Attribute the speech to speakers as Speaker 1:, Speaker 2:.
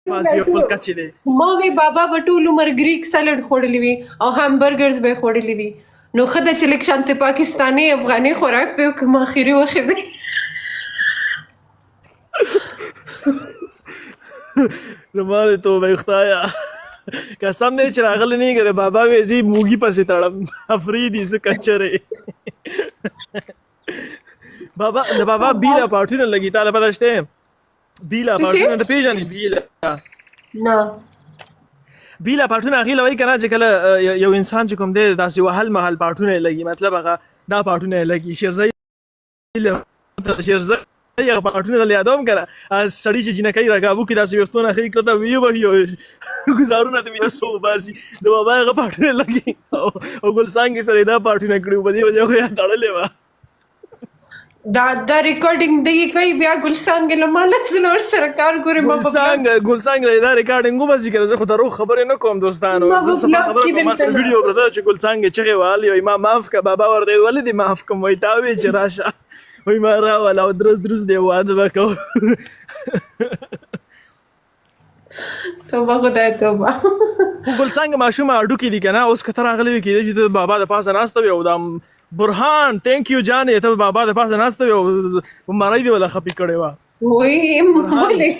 Speaker 1: فازي خپل کچې دی.
Speaker 2: ما وی بابا به ټول عمر ګریک سالډ خوړلی وي او همبرګرز به خوړلی وي نو ښه ده چې لږ شانتې پاکستاني افغاني خوراک پې وکړم اخري وخېږي.
Speaker 1: زما د توبې خدایه قسم دی چې راغلی نه یې که د بابا وې زه موږي پسې تړم افریدي زه کچرې. بابا د بابا بیله پاټونه لګي تاله پته شته بیله پاټونه ته پېژنې بیله
Speaker 2: نه
Speaker 1: بیله پاټونه هغې له وایي که نه چې کله یو انسان چې کوم دی داسې وهل مهل پاټونه یې لګي مطلب هغه دا پاټونه یې لګي شیرزی هغه پاټونه دله یادوم که نه سړي چې جینکۍ راکابو کې داسې ویښتونه ښې کړه ته ویې وهي او ګزارونه ته مې سو وباسي د بابا هغه پاټونه لګي او ګلڅانګې سره یې دا پاټونه کړي په دې وجه خو یې تړلې وه.
Speaker 2: دا ریکارډینګ دغې کوي بیا ګلڅانګې له ما نه زه ورسره کار ګورم.
Speaker 1: ګلڅانګې دا ریکارډینګ وباسي که نه زه خو دروغ خبرې نه کوم دوستانو زه صفا خبره کوم ما سره ویډیو پرته چې ګلڅانګې چغې وهلې وایي ما معاف که بابا ورته ویې ولې دې معاف کړم وایي تا وایې چې راشه وایي ما راوله او درست دی واده به کوو.
Speaker 2: توبه خدای توبه.
Speaker 1: ګلڅانګه ماشومه هډوکې دي که نه اوس که ته راغلی وې کېدای شي ته بابا د پاسه ناسته وې او دا برهان تھینک یو جانې ته بابا د پاسه ناسته وې او مرۍ دې وله خپې کړې وه.
Speaker 2: وایي ولې